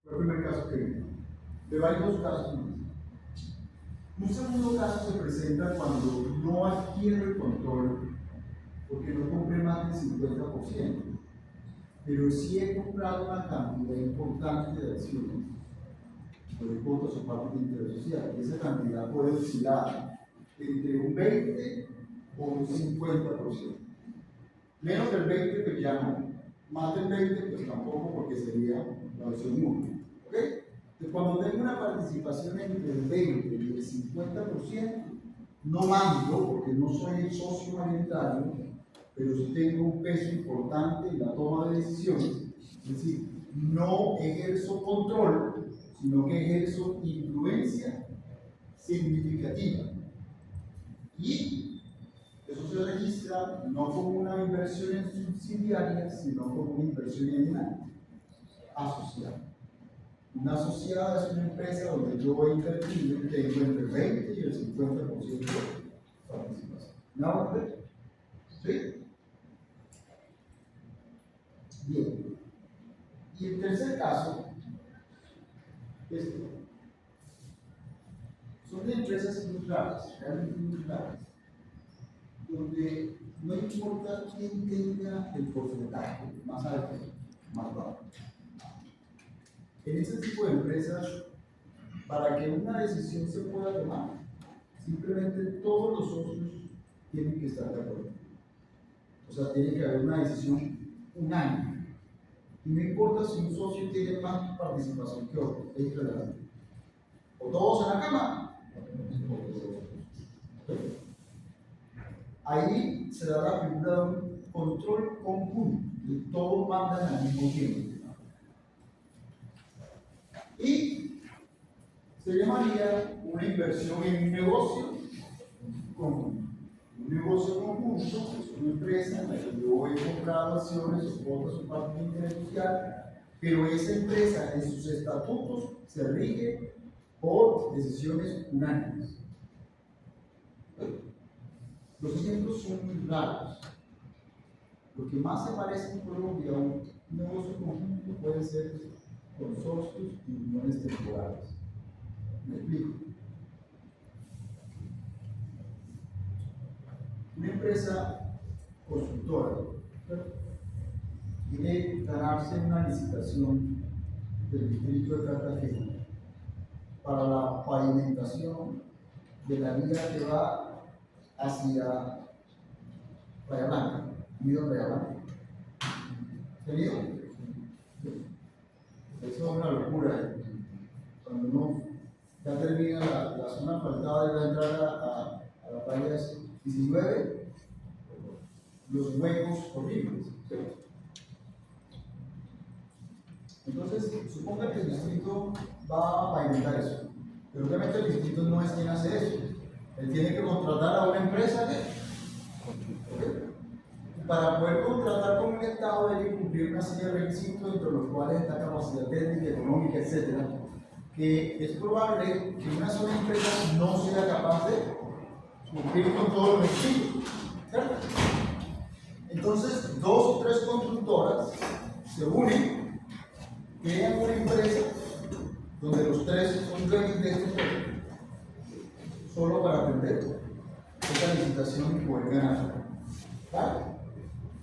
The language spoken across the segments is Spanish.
Fue el primer caso que vi. Pero hay dos casos más. Un segundo caso se presenta cuando no adquiere el control porque no compré más del 50%, pero sí he comprado una cantidad importante de acciones, o de cuotas o parte de interés social. Esa cantidad puede oscilar entre un 20 o un 50%. Menos del 20, pues ya no. Más del 20, pues tampoco, porque sería la opción 1. ¿Ok? Entonces, cuando tengo una participación entre el 20 y el 50%, no mando, porque no soy el socio mayoritario, pero sí tengo un peso importante en la toma de decisiones. Es decir, no ejerzo control, sino que ejerzo influencia significativa. Y eso se registra no como una inversión en subsidiaria, sino como una inversión en una asociada. Una asociada es una empresa donde yo he invertido y tengo entre el 20 y el 50% de participación. ¿Me hago entender? ¿Sí? Bien. Y el tercer caso, son de empresas muy raras, realmente muy raras, donde no importa quién tenga el porcentaje más alto, más bajo. En este tipo de empresas, para que una decisión se pueda tomar, simplemente todos los socios tienen que estar de acuerdo. O sea, tiene que haber una decisión unánime. Y no importa si un socio tiene más participación que otro, es irrelevante. O todos en la cama, o todos. Ahí se da la figura de un control conjunto, y todos mandan al mismo tiempo. Y se llamaría una inversión en un negocio conjunto. Un negocio conjunto es una empresa en la que yo he comprado acciones o cuotas o parte de interés social, pero esa empresa en sus estatutos se rige por decisiones unánimes. Los ejemplos son muy raros. Lo que más se parece en Colombia a un negocio conjunto puede ser consorcios y uniones temporales. ¿Me explico? Una empresa constructora quiere ganarse una licitación del distrito de Cartagena para la pavimentación de la vía que va hacia Playa Blanca, Unido Playa Blanca. ¿Entendido? Eso es una locura. Cuando uno ya termina la zona asfaltada y va a entrar a la playa 19, los huecos horribles. ¿Sí? Entonces, suponga que el distrito va a pavimentar eso, pero obviamente el distrito no es quien hace eso. Él tiene que contratar a una empresa para poder contratar con un Estado hay que cumplir una serie de requisitos, entre los cuales está capacidad técnica, económica, etc. Que es probable que una sola empresa no sea capaz de cumplir con todos los requisitos. ¿Cierto? Entonces, dos o tres constructoras se unen, crean una empresa donde los tres son dueños de este proyecto, solo para aprender esta licitación y poder ganar. ¿Vale?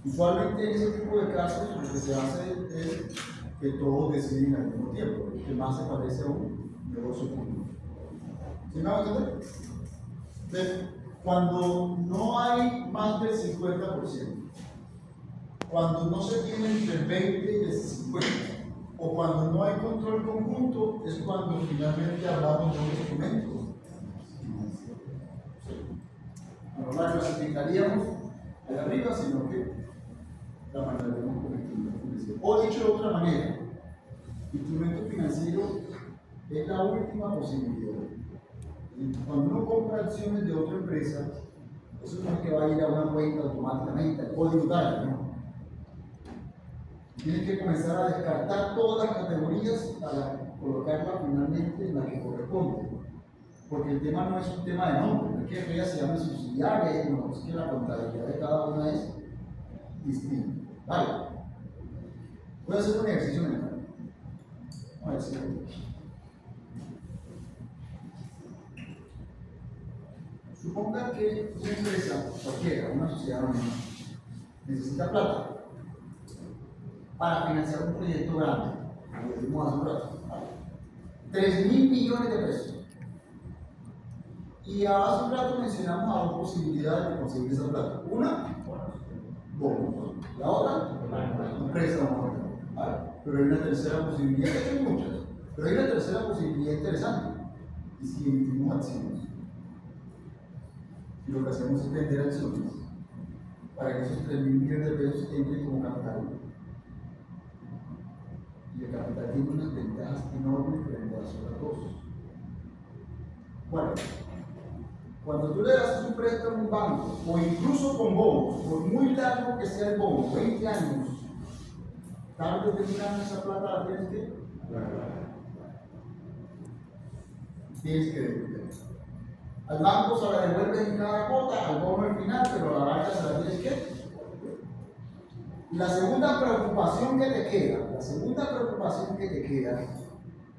Usualmente en ese tipo de casos lo que se hace es que todos deciden al mismo tiempo, lo que más se parece a un negocio público. ¿Sí me va a entender? Entonces, cuando no hay más del 50%, cuando no se tiene entre el 20 y el 50%, o cuando no hay control conjunto, es cuando finalmente hablamos de un instrumento. No la clasificaríamos de arriba, sino que la mandaremos como instrumento financiero. O dicho de otra manera, instrumento financiero es la última posibilidad. Cuando uno compra acciones de otra empresa, eso no es que va a ir a una cuenta automáticamente, al código tal, ¿no? Tiene que comenzar a descartar todas las categorías para colocarla finalmente en la que corresponde. Porque el tema no es un tema de nombre, no es que ella se llame subsidiaria, no, es que la contabilidad de cada una es distinta. Vale. Voy a hacer un ejercicio mental. A ver si suponga que una empresa cualquiera, una sociedad anónima, necesita plata para financiar un proyecto grande, como decimos hace un rato, 3.000 millones de pesos. Y hace un rato mencionamos a dos posibilidades de conseguir esa plata. Una, bonos. La otra, préstamo. ¿Vale? Pero hay una tercera posibilidad, que hay muchas, pero hay una tercera posibilidad interesante. Y si emitimos acciones, y lo que hacemos es vender acciones para que esos 3.000 millones de pesos entren como capital. Y el capital tiene unas ventajas enormes frente a las otras dos. Bueno, cuando tú le das un préstamo a un banco, o incluso con bonos, por muy largo que sea el bono, 20 años, tarde o temprano esa plata la tienes que devolver. Al banco se la devuelves en cada cuota, al bono al final, pero a la larga se la tienes que devolver. La segunda preocupación que te queda,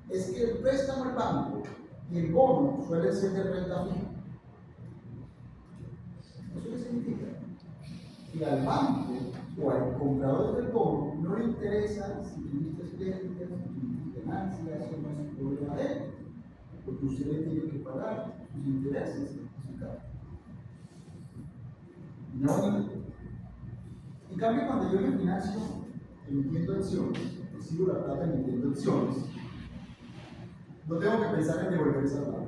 es que el préstamo al banco y el bono suelen ser de renta fija. ¿Eso qué significa? Que al banco o al comprador del bono no le interesa si tuviste pérdidas, si tuviste ganancias, eso no es un problema de él, porque usted le tiene que pagar sus intereses en su casa. ¿No? En cambio, cuando yo me financio emitiendo acciones, recibo la plata emitiendo acciones, no tengo que pensar en devolver esa plata.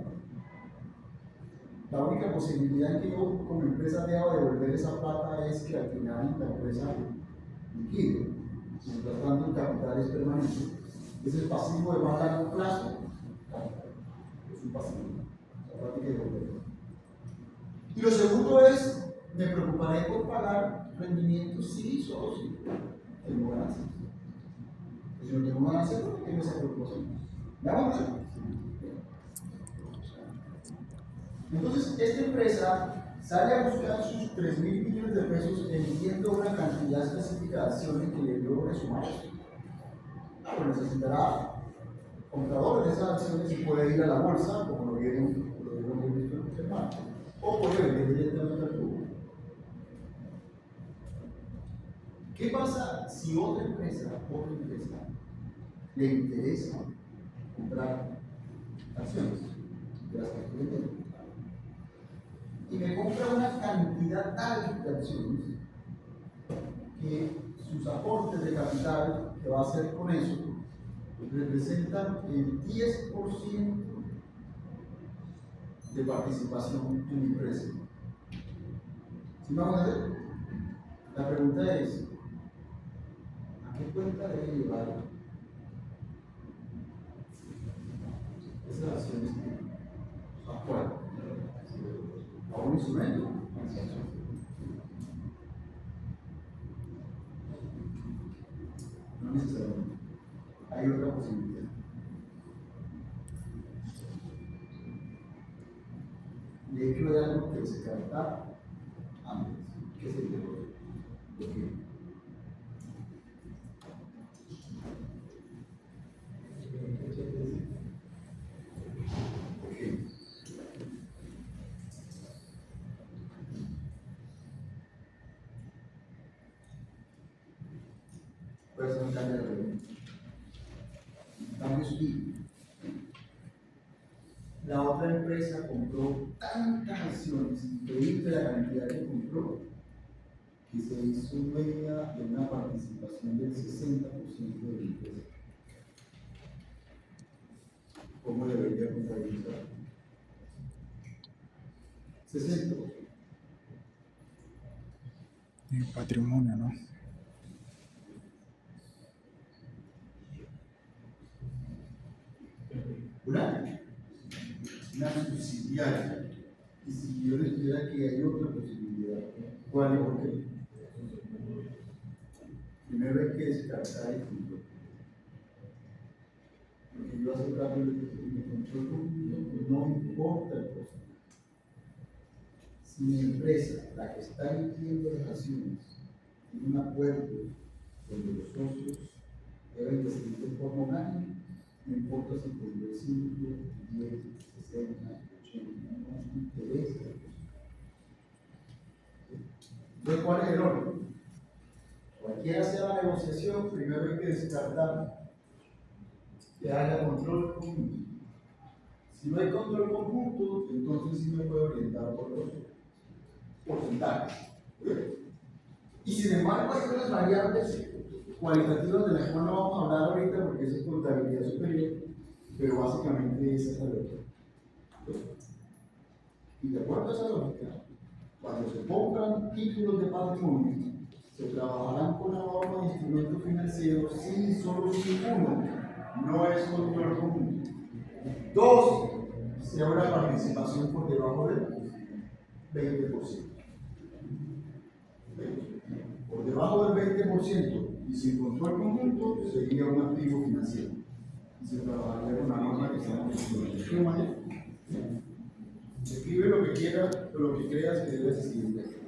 La única posibilidad en que yo como empresa deba devolver esa plata es que al final la empresa liquide. Mientras tanto, el capital es permanente. Es el pasivo de más largo plazo. Es un pasivo. La plata hay que devolverla. Y lo segundo es, me preocuparé por pagar rendimientos sí, solo si tengo ganancias. Si no tengo ganancias, ¿por qué tengo esa preocupación? ¿Me hago entender? Entonces, esta empresa sale a buscar sus 3.000 millones de pesos emitiendo una cantidad específica de acciones que le dio resumar. Claro, necesitará compradores de esas acciones y puede ir a la bolsa, como lo vieron visto en este marco, o puede vender directamente al público. ¿Qué pasa si otra empresa le interesa comprar acciones de las que estoy vendiendo? Y me compra una cantidad tal de acciones que sus aportes de capital que va a hacer con eso representan el 10% de participación en mi empresa. ¿Sí vamos a ver? La pregunta es, ¿a qué cuenta debe llevar esas acciones que afuera? ¿A un instrumento? No necesariamente. Hay otra posibilidad. De hecho, hay algo que se capta antes, que es el de puede ser un cambio de regla. Cambio sutil. La otra empresa compró tantas acciones, increíble la cantidad que compró, que se hizo dueña de una participación del 60% de la empresa. ¿Cómo debería contabilizar? 60%. El patrimonio, ¿no? Una subsidiaria. Y si yo les dijera que hay otra posibilidad, ¿cuál y por qué? Primero hay que descartar el control. Porque yo hace rato les dije que me controlo, no importa el costo. Si mi empresa, la que está emitiendo las acciones, tiene un acuerdo donde los socios deben decidir de forma unánime, No importa si por 5, 10, 60, 80, no interesa. Entonces, ¿cuál es el orden? Cualquiera sea la negociación, primero hay que descartar que haya control conjunto. Si no hay control conjunto, entonces sí me puedo orientar por los porcentajes. Y sin embargo, hay otras variables cualitativas de las cuales no vamos a hablar ahorita porque eso es contabilidad superior, pero básicamente esa es la lógica. Y de acuerdo a esa lógica, cuando se compran títulos de patrimonio, se trabajarán con la norma de instrumentos financieros si solo si uno no es control conjunto. Dos, sea una participación por debajo del 20%. Por debajo del 20% y sin control conjunto sería un activo financiero. Y se trabajaría con la norma que estamos discutiendo. Escribe lo que quieras, pero lo que creas que debes escribir.